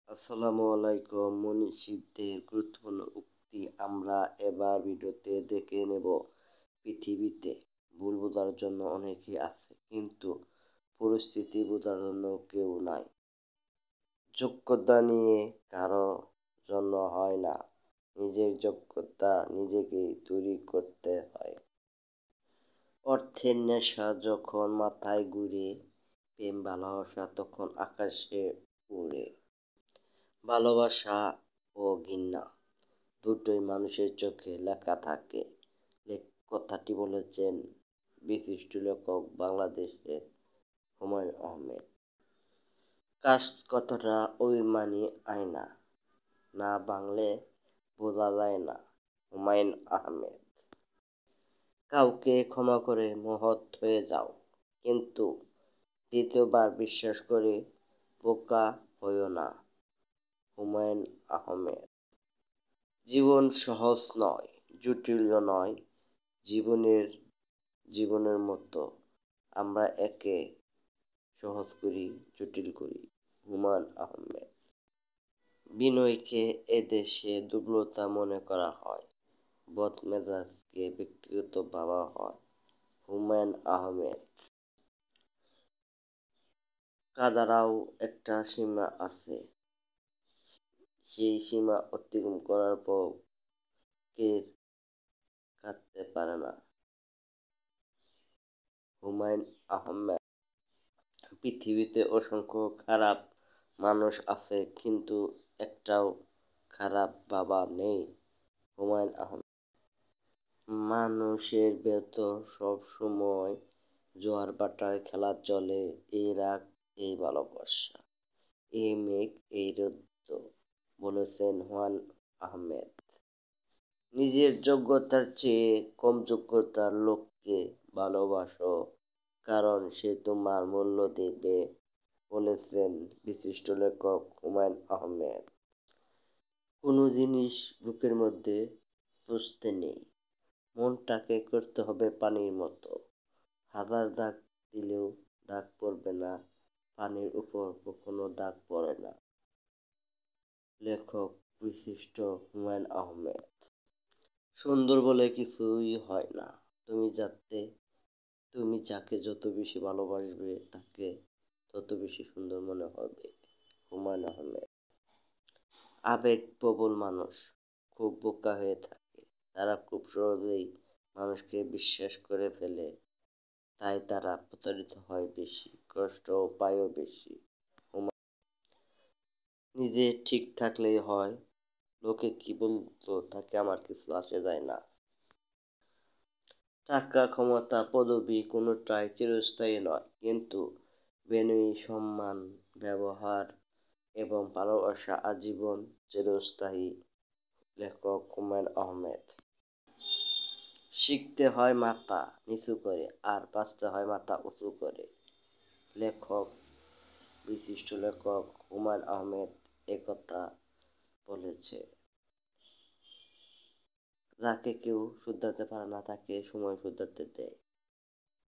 আসসালামু আলাইকুম। মনীষীদের গুরুত্বপূর্ণ উক্তি আমরা এবার ভিডিওতে দেখে নেব। পৃথিবীতে ভুল বোঝার জন্য অনেকেই আছে, কিন্তু পরিস্থিতি বোঝার জন্য কেউ নাই। যোগ্যতা নিয়ে কারো জন্য হয় না, নিজের যোগ্যতা নিজেকেই তৈরি করতে হয়। অর্থের নেশা যখন মাথায় ঘুরে, প্রেম ভালোবাসা তখন আকাশে উড়ে। ভালোবাসা ও ঘৃণা দুটোই মানুষের চোখে লেখা থাকে। কথাটি বলেছেন বিশিষ্ট লেখক বাংলাদেশের হুমায়ুন আহমেদ। কাজ কতটা অভিমানী আয়না, না বাংলে বোঝা যায় না। হুমায়ুন আহমেদ। কাউকে ক্ষমা করে মহৎ হয়ে যাও, কিন্তু দ্বিতীয়বার বিশ্বাস করে বোকা হইও না। হুমায়ুন আহমেদ। জীবন সহজ নয়, জটিল নয়। জীবনের মতো আমরা একে সহজ করি, জটিল করি। হুমায়ুন আহমেদ। বিনয়কে এদেশে দুর্বলতা মনে করা হয়, বদমেজাজকে ব্যক্তিগত ভাবা হয়। হুমায়ুন আহমেদ। কাদারও একটা সীমা আছে, সেই সীমা অতিক্রম করার পর কে কাঁদতে পারে না। হুমায়ুন আহমেদ। পৃথিবীতে অসংখ্য খারাপ মানুষ আছে, কিন্তু একটাও খারাপ বাবা নেই। হুমায়ুন আহমেদ। মানুষের ভেতর সব সময় জোয়ার ভাটার খেলা চলে, এই রাগ, এই ভালোবাসা, এই মেঘ, এই রৌদ্র। বলেছেন হুমায়ুন আহমেদ। নিজের যোগ্যতার চেয়ে কম যোগ্যতার লোককে ভালোবাসো, কারণ সে তোমার মূল্য দেবে। বলেছেন বিশিষ্ট লেখক হুমায়ুন আহমেদ। কোনো জিনিস বুকের মধ্যে পুষতে নেই, মনটাকে করতে হবে পানির মতো। হাজার দাগ দিলেও দাগ পড়বে না, পানির উপর কখনো দাগ পড়ে না। লেখক বিশিষ্ট হুমায়ুন আহমেদ। সুন্দর বলে কিছুই হয় না, তুমি যাকে যত বেশি ভালোবাসবে তাকে তত বেশি সুন্দর মনে হবে। হুমায়ুন আহমেদ। আবেগপ্রবণ মানুষ খুব বোকা হয়ে থাকে, তারা খুব সহজেই মানুষকে বিশ্বাস করে ফেলে, তাই তারা প্রতারিত হয় বেশি, কষ্ট পায়ও বেশি। নিজে ঠিক থাকলেই হয়, লোকে কি বলতো তাকে আমার কিছু আসে যায় না। টাকা, ক্ষমতা, পদবি কোনোটাই চিরস্থায়ী নয়, কিন্তু বিনয়ী, সম্মান, ব্যবহার এবং ভালোবাসা আজীবন চিরস্থায়ী। লেখক হুমায়ুন আহমেদ। শিখতে হয় মাথা নিচু করে, আর বাঁচতে হয় মাথা উঁচু করে। লেখক বিশিষ্ট লেখক হুমায়ুন আহমেদ একথা বলেছে। যাকে কেউ শুধরাতে পারে না, তাকে সময় শুধরাতে দেয়।